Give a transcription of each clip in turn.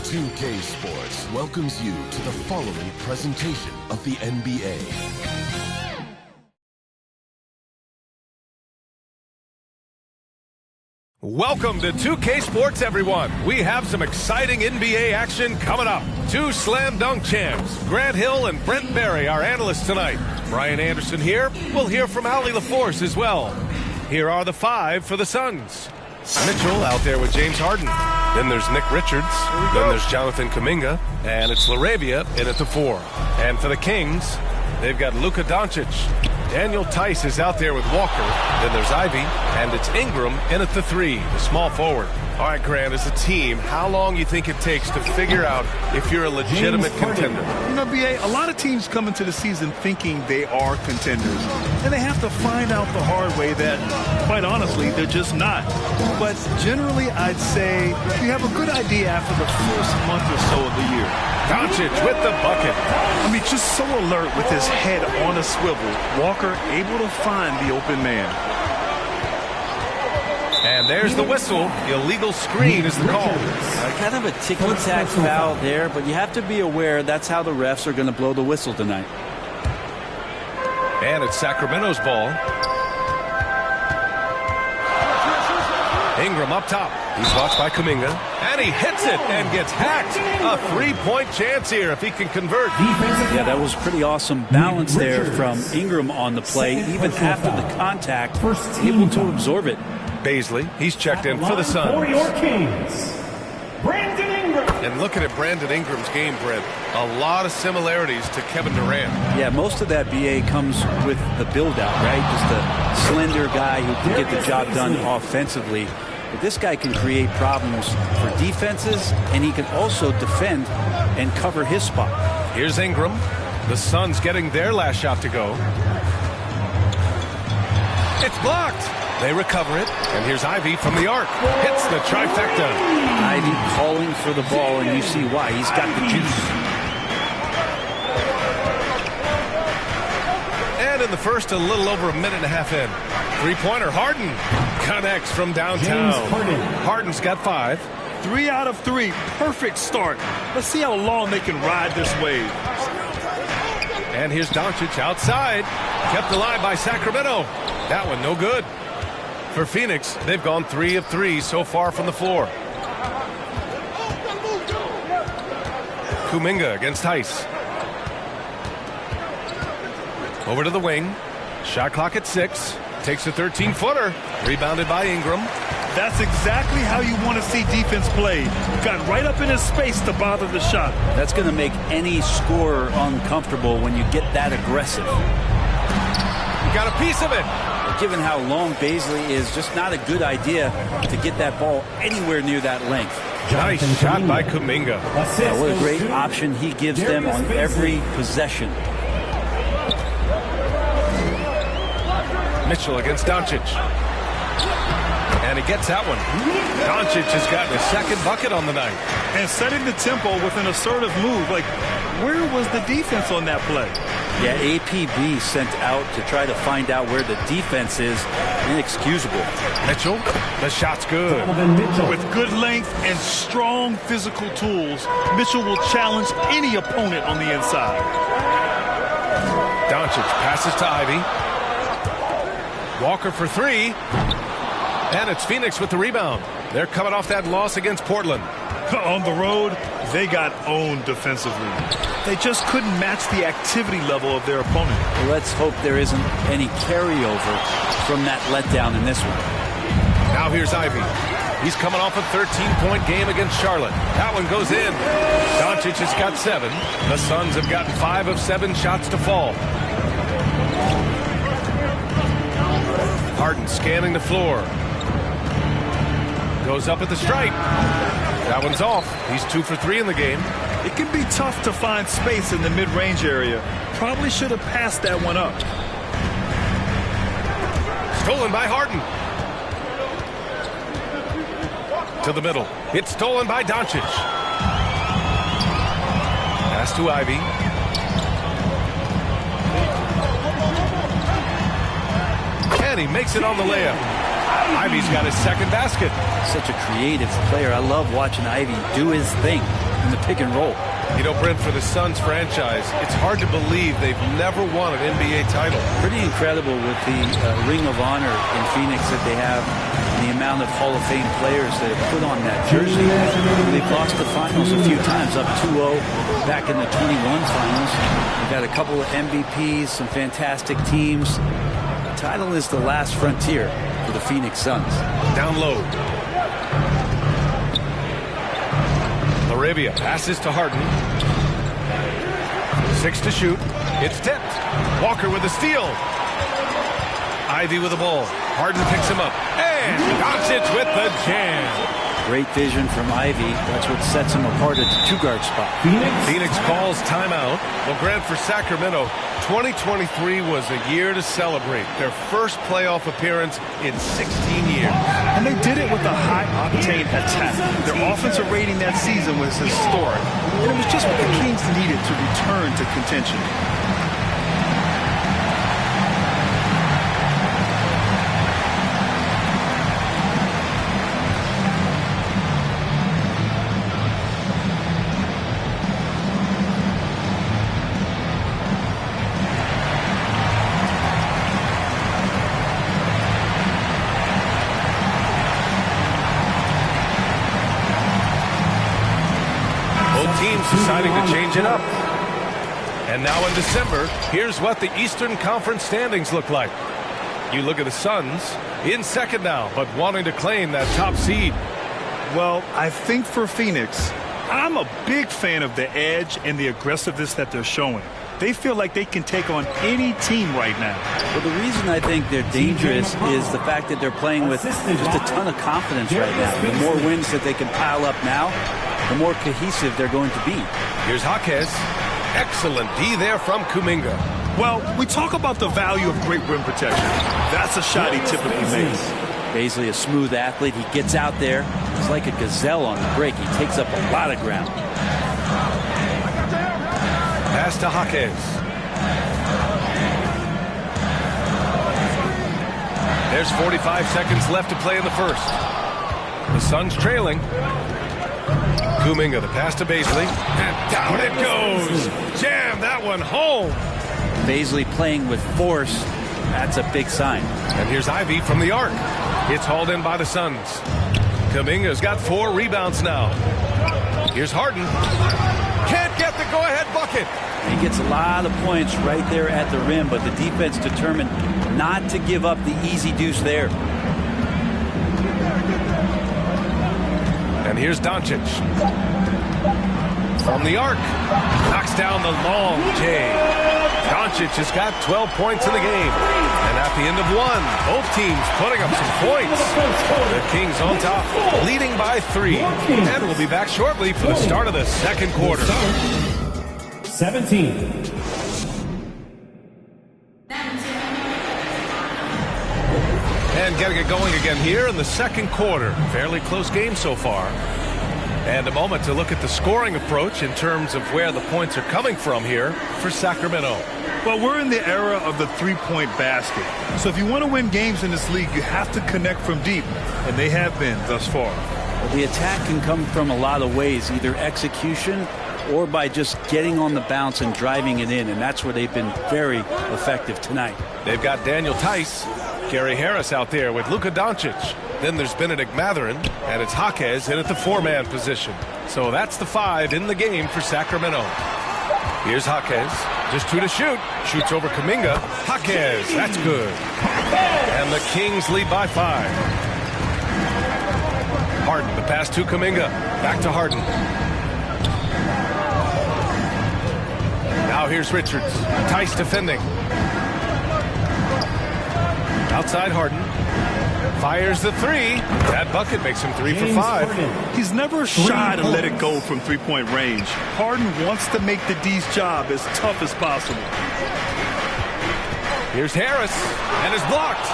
2K Sports welcomes you to the following presentation of the NBA. Welcome to 2K Sports, everyone. We have some exciting NBA action coming up. Two slam dunk champs, Grant Hill and Brent Barry, our analysts tonight. Brian Anderson here. We'll hear from Allie LaForce as well. Here are the five for the Suns. Mitchell out there with James Harden. Then there's Nick Richards. Then there's Jonathan Kuminga. And it's LaRavia in at the 4. And for the Kings, they've got Luka Doncic. Daniel Tice is out there with Walker. Then there's Ivy. And it's Ingram in at the 3, the small forward. All right, Grant, as a team, how long you think it takes to figure out if you're a legitimate contender? You know, B.A., a lot of teams come into the season thinking they are contenders. And they have to find out the hard way that, quite honestly, they're just not. But generally, I'd say you have a good idea after the first month or so of the year. Doncic with the bucket. I mean, just so alert with his head on a swivel. Walker able to find the open man. And there's the whistle. Illegal screen is the call. Kind of a ticky-tack foul there, but you have to be aware that's how the refs are going to blow the whistle tonight. And it's Sacramento's ball. Ingram up top. He's watched by Kuminga. And he hits it and gets hacked. A three-point chance here if he can convert. Yeah, that was pretty awesome balance there from Ingram on the play. Even after the contact, able to absorb it. Baisley, he's checked in for the Suns. For your Kings, Brandon Ingram. And looking at Brandon Ingram's game, Brent, a lot of similarities to Kevin Durant. Yeah, most of that, BA, comes with the build-out, right? Just a slender guy who can get the job done offensively. But this guy can create problems for defenses, and he can also defend and cover his spot. Here's Ingram. The Suns getting their last shot to go. It's blocked. They recover it, and here's Ivy from the arc. Hits the trifecta. Ivy calling for the ball, and you see why. He's got the juice. And in the first, a little over a minute and a half in. Three-pointer, Harden connects from downtown. Harden's got 5. 3 out of 3. Perfect start. Let's see how long they can ride this wave. And here's Doncic outside. Kept alive by Sacramento. That one no good. For Phoenix, they've gone 3 of 3 so far from the floor. Kuminga against Tice. Over to the wing. Shot clock at 6. Takes a 13-footer. Rebounded by Ingram. That's exactly how you want to see defense play. Got right up in his space to bother the shot. That's going to make any scorer uncomfortable when you get that aggressive. You got a piece of it. Given how long Baisley is, just not a good idea to get that ball anywhere near that length. Nice shot by Kuminga. What a great option he gives them on every possession. Mitchell against Doncic. And he gets that one. Doncic has gotten a second bucket on the night. And setting the tempo with an assertive move. Like, where was the defense on that play? Yeah, APB sent out to try to find out where the defense is. Inexcusable. Mitchell, the shot's good. With good length and strong physical tools, Mitchell will challenge any opponent on the inside. Doncic passes to Ivy. Walker for 3. And it's Phoenix with the rebound. They're coming off that loss against Portland. On the road, they got owned defensively. They just couldn't match the activity level of their opponent. Well, let's hope there isn't any carryover from that letdown in this one. Now here's Ivy. He's coming off a 13-point game against Charlotte. That one goes in. Doncic has got 7. The Suns have gotten 5 of 7 shots to fall. Harden scanning the floor. Goes up at the stripe. That one's off. He's 2 for 3 in the game. It can be tough to find space in the mid-range area. Probably should have passed that one up. Stolen by Harden. To the middle. It's stolen by Doncic. Pass to Ivy. And he makes it on the layup. Ivy's got his second basket. Such a creative player. I love watching Ivy do his thing. pick and roll. You know, Brent, for the Suns franchise, it's hard to believe they've never won an NBA title. Pretty incredible with the Ring of Honor in Phoenix that they have, and the amount of Hall of Fame players that have put on that jersey. They've lost the finals a few times, up 2-0 back in the 21 finals. They've got a couple of MVPs, some fantastic teams. The title is the last frontier for the Phoenix Suns. Down low. Arabia passes to Harden. 6 to shoot. It's tipped. Walker with a steal. Ivy with the ball. Harden picks him up. And Doncic with the jam. Great vision from Ivy. That's what sets him apart at the two-guard spot. Phoenix calls timeout. Well, Grant, for Sacramento, 2023 was a year to celebrate. Their first playoff appearance in 16 years. And they did it with a high-octane attack. Their offensive rating that season was historic. And it was just what the Kings needed to return to contention. Deciding to change it up. And now in December, here's what the Eastern Conference standings look like. You look at the Suns in second now, but wanting to claim that top seed. Well, I think for Phoenix, I'm a big fan of the edge and the aggressiveness that they're showing. They feel like they can take on any team right now. Well, the reason I think they're dangerous is the fact that they're playing with just a ton of confidence right now. The more wins that they can pile up now, the more cohesive they're going to be. Here's Jaquez. Excellent D there from Kuminga. Well, we talk about the value of great rim protection. That's a shot he typically makes. Baisley, a smooth athlete. He gets out there. He's like a gazelle on the break. He takes up a lot of ground. Pass to Jaquez. There's 45 seconds left to play in the first. The Suns trailing. Kuminga, the pass to Baisley. And down it goes. Jam that one home. Baisley playing with force. That's a big sign. And here's Ivy from the arc. It's hauled in by the Suns. Kuminga's got 4 rebounds now. Here's Harden. Can't get the go-ahead bucket. He gets a lot of points right there at the rim, but the defense determined not to give up the easy deuce there. And here's Doncic. From the arc. Knocks down the long J. Doncic has got 12 points in the game. And at the end of one, both teams putting up some points. The Kings on top, leading by 3. And we'll be back shortly for the start of the second quarter. 17. And getting it going again here in the second quarter. Fairly close game so far. And a moment to look at the scoring approach in terms of where the points are coming from here for Sacramento. Well, we're in the era of the three-point basket. So if you want to win games in this league, you have to connect from deep. And they have been thus far. Well, the attack can come from a lot of ways, either execution or by just getting on the bounce and driving it in. And that's where they've been very effective tonight. They've got Daniel Tice, Gary Harris out there with Luka Doncic. Then there's Benedict Mathurin, and it's Jaquez in at the 4-man position. So that's the 5 in the game for Sacramento. Here's Jaquez, just 2 to shoot. Shoots over Kuminga. Jaquez, that's good. And the Kings lead by 5. Harden, the pass to Kuminga. Back to Harden. Now here's Richards. Tice defending. Outside Harden. Fires the 3. That bucket makes him 3 for 5. He's never shy to let it go from three-point range. Harden wants to make the D's job as tough as possible. Here's Harris, and is blocked.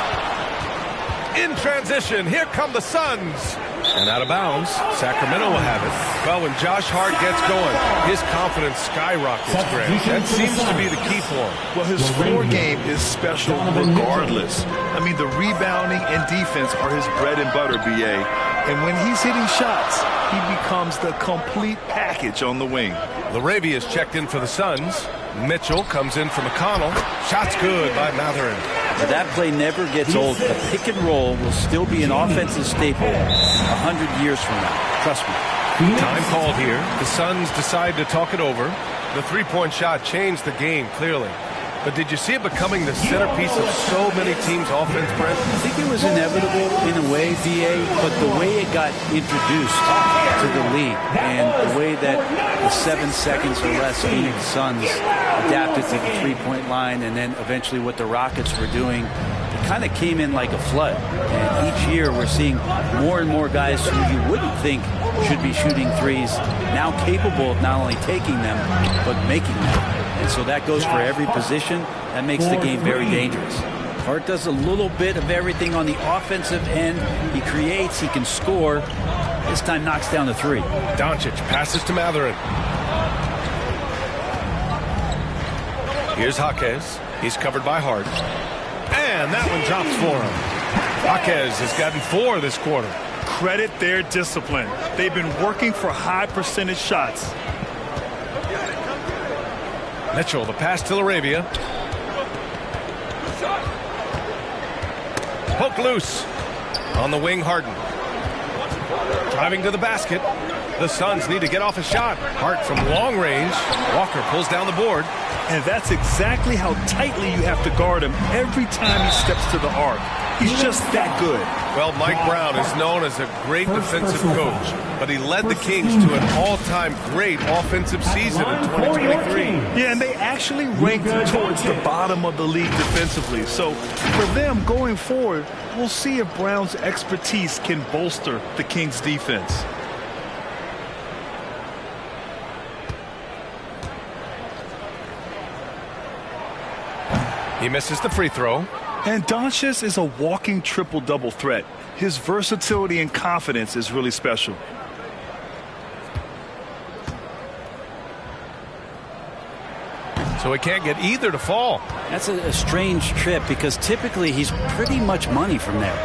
In transition, here come the Suns. And out of bounds, Sacramento will have it. Well, when Josh Hart gets going, his confidence skyrockets, Grant. That seems to be the key for him. Well, his floor game is special regardless. I mean, the rebounding and defense are his bread and butter, BA. And when he's hitting shots, he becomes the complete package on the wing. LaRavia is checked in for the Suns. Mitchell comes in for McConnell. Shot's good by Matherin. But that play never gets old. The pick and roll will still be an offensive staple 100 years from now. Trust me. Time called here. The Suns decide to talk it over. The three-point shot changed the game, clearly. But did you see it becoming the centerpiece of so many teams' offense, Brent? I think it was inevitable in a way, VA, but the way it got introduced to the league and the way that the 7 seconds or less Phoenix Suns adapted to the three-point line and then eventually what the Rockets were doing, it kind of came in like a flood. And each year we're seeing more and more guys who you wouldn't think should be shooting threes now capable of not only taking them but making them. And so that goes for every position. That makes the game very dangerous. Hart does a little bit of everything on the offensive end. He creates, he can score. This time knocks down the three. Doncic passes to Matherin. Here's Jaquez. He's covered by Hart. And that one drops for him. Jaquez has gotten 4 this quarter. Credit their discipline. They've been working for high percentage shots. Mitchell, the pass to LaRavia. Poke loose. On the wing, Harden. Driving to the basket. The Suns need to get off a shot. Hart from long range. Walker pulls down the board. And that's exactly how tightly you have to guard him every time he steps to the arc. He's just that good. Well, Mike Brown is known as a great defensive coach, but he led the Kings to an all-time great offensive season in 2023. Yeah, and they actually ranked towards the bottom of the league defensively. So for them going forward, we'll see if Brown's expertise can bolster the Kings' defense. He misses the free throw. And Doncic is a walking triple-double threat. His versatility and confidence is really special. So he can't get either to fall. That's a strange trip because typically he's pretty much money from there.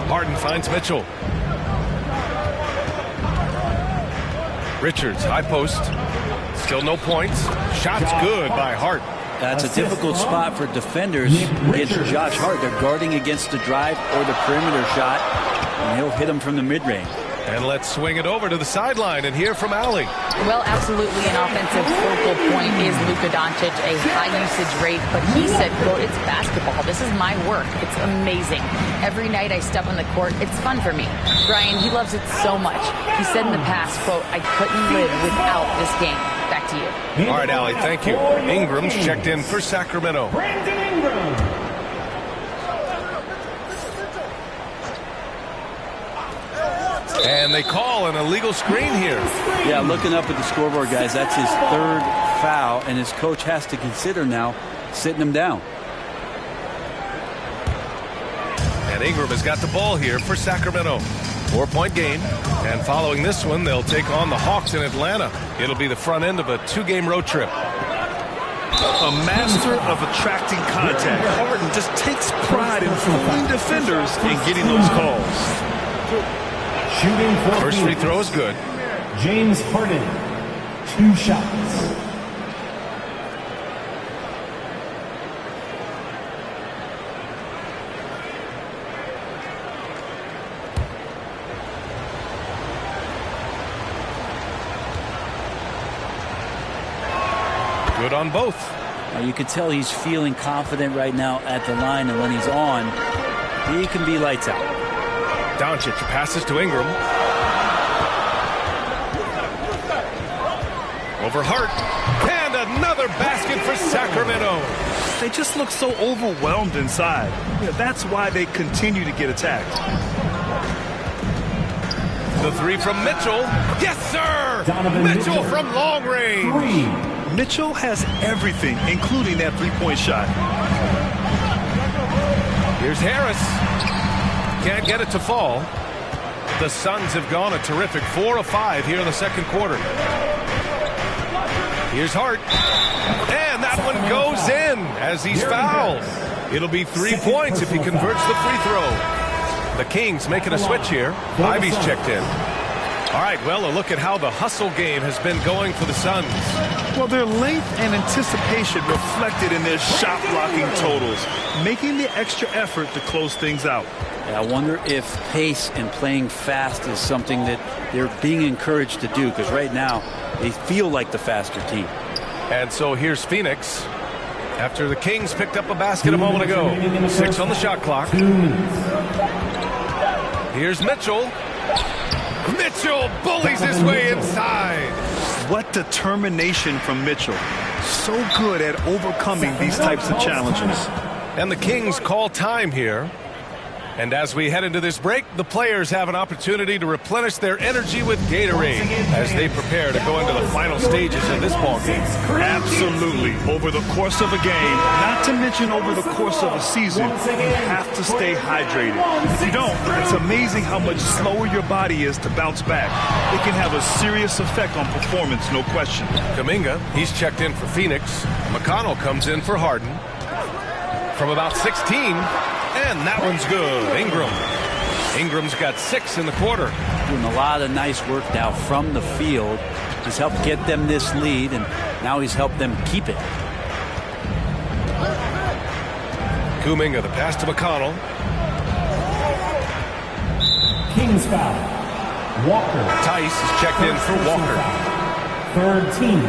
Harden finds Mitchell. Richards, high post. Still no points. Shot's good by Hart. That's a difficult spot for defenders against Josh Hart. They're guarding against the drive or the perimeter shot, and he'll hit them from the mid-range. And let's swing it over to the sideline and hear from Allie. Well, absolutely an offensive focal point is Luka Doncic, a high usage rate, but he said, quote, it's basketball. This is my work. It's amazing. Every night I step on the court, it's fun for me. Brian, he loves it so much. He said in the past, quote, I couldn't live without this game. Back to you. All right, Allie, thank you. Ingram's checked in for Sacramento. Brandon Ingram. And they call an illegal screen here. Yeah, looking up at the scoreboard, guys, that's his 3rd foul, and his coach has to consider now sitting him down. And Ingram has got the ball here for Sacramento. 4-point game. And following this one, they'll take on the Hawks in Atlanta. It'll be the front end of a 2-game road trip. A master of attracting contact. Harden just takes pride in fooling defenders and getting those calls. Shooting for First free throw is good. James Harden, 2 shots. Good on both. You can tell he's feeling confident right now at the line, and when he's on, he can be lights out. Doncic passes to Ingram. Over Hart. And another basket for Sacramento. They just look so overwhelmed inside. Yeah, that's why they continue to get attacked. The 3 from Mitchell. Yes, sir! Donovan Mitchell from long range. 3. Mitchell has everything, including that three-point shot. Here's Harris. Can't get it to fall. The Suns have gone a terrific 4 of 5 here in the second quarter. Here's Hart. And that one goes in as he's fouled. It'll be 3 points if he converts the free throw. The Kings making a switch here. Ivy's checked in. All right, well, a look at how the hustle game has been going for the Suns. Well, their length and anticipation reflected in their shot blocking totals, making the extra effort to close things out. Yeah, I wonder if pace and playing fast is something that they're being encouraged to do, because right now they feel like the faster team. And so here's Phoenix after the Kings picked up a basket a moment ago. 6 on the shot clock. Here's Mitchell. Mitchell bullies his way inside. What determination from Mitchell. So good at overcoming these types of challenges. And the Kings call time here. And as we head into this break, the players have an opportunity to replenish their energy with Gatorade as they prepare to go into the final stages of this ballgame. Absolutely. Over the course of a game, not to mention over the course of a season, you have to stay hydrated. If you don't, it's amazing how much slower your body is to bounce back. It can have a serious effect on performance, no question. Kuminga, he's checked in for Phoenix. McConnell comes in for Harden. From about 16, and that one's good. Ingram's got 6 in the quarter. Doing a lot of nice work now from the field. He's helped get them this lead, and now he's helped them keep it. Kuminga, the pass to McConnell. Kings foul. Walker. Tice is checked in for Walker. Third team.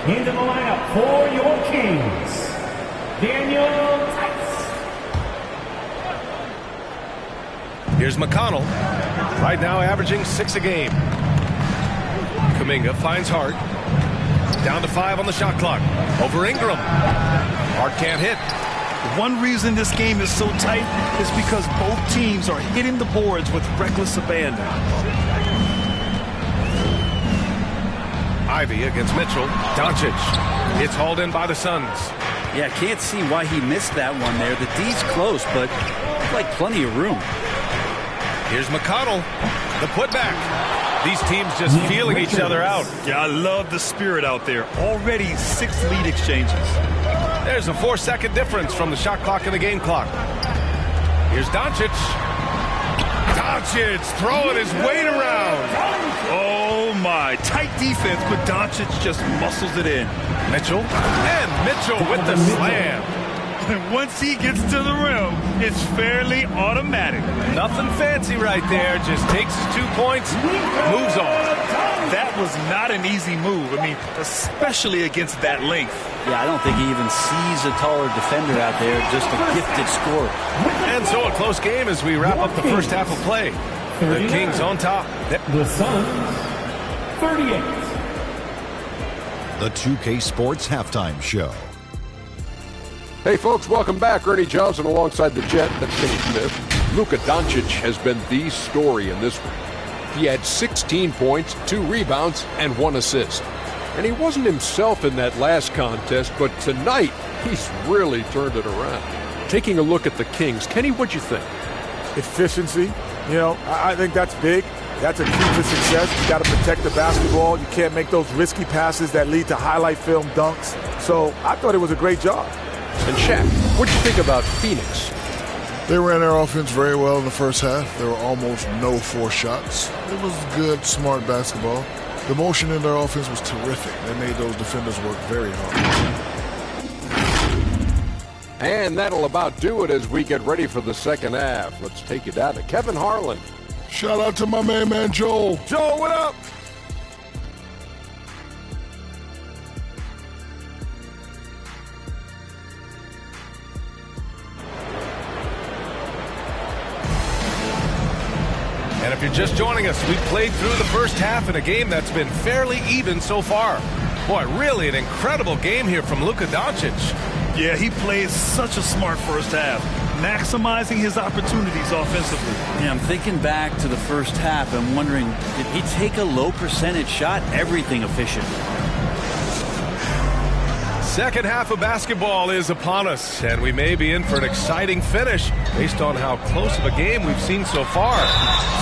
Into the lineup for your Kings, Daniel Tice. Here's McConnell. Right now averaging 6 a game. Kuminga finds Hart. Down to 5 on the shot clock. Over Ingram. Hart can't hit. One reason this game is so tight is because both teams are hitting the boards with reckless abandon. Ivy against Mitchell. Doncic. It's hauled in by the Suns. Yeah, can't see why he missed that one there. The D's close, but like plenty of room. Here's McConnell. The putback. These teams just feeling each other out. Yeah, I love the spirit out there. Already 6 lead exchanges. There's a 4-second difference from the shot clock and the game clock. Here's Doncic. Doncic throwing his weight around. Oh, my. Tight defense, but Doncic just muscles it in. Mitchell. And Mitchell with the slam. And once he gets to the rim, it's fairly automatic. Nothing fancy right there. Just takes his 2 points, moves on. That was not an easy move. I mean, especially against that length. Yeah, I don't think he even sees a taller defender out there, just a gifted scorer. And so a close game as we wrap up the first half of play. The Kings on top. The Suns, 38. The 2K Sports Halftime Show. Hey folks, welcome back. Ernie Johnson alongside the Jet. That's Kenny Smith. Luka Doncic has been the story in this one. He had 16 points, 2 rebounds, and 1 assist. And he wasn't himself in that last contest, but tonight he's really turned it around. Taking a look at the Kings, Kenny, what'd you think? Efficiency. You know, I think that's big. That's a key to success. You got to protect the basketball. You can't make those risky passes that lead to highlight film dunks. So I thought it was a great job. And Shaq, what'd you think about Phoenix? They ran their offense very well in the first half. There were almost no forced shots. It was good, smart basketball. The motion in their offense was terrific. They made those defenders work very hard. And that'll about do it as we get ready for the second half. Let's take you down to Kevin Harlan. Shout out to my man Joel. Joel, what up? And if you're just joining us, we've played through the first half in a game that's been fairly even so far. Boy, really an incredible game here from Luka Doncic. Yeah, he played such a smart first half, maximizing his opportunities offensively. Yeah, I'm thinking back to the first half. I'm wondering, did he take a low percentage shot? Everything efficient. Second half of basketball is upon us, and we may be in for an exciting finish based on how close of a game we've seen so far.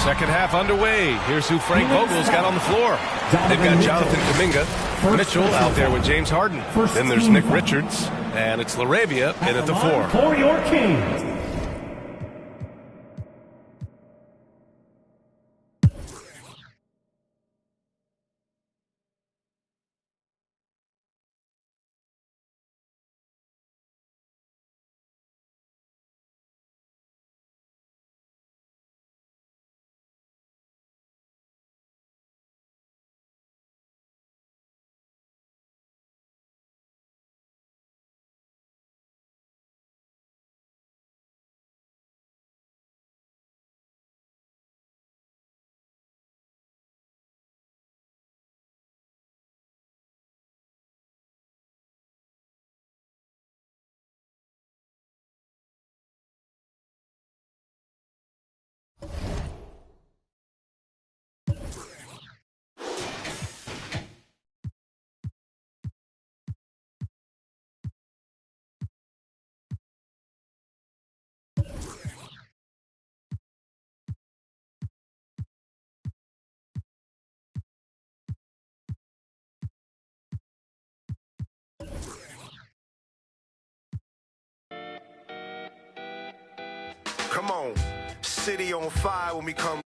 Second half underway. Here's who Frank Vogel's got on the floor. They've got Jonathan Kuminga, Mitchell out there with James Harden. Then there's Nick Richards, and it's LaRavia in at the 4. For your Kings. Come on, city on fire when we come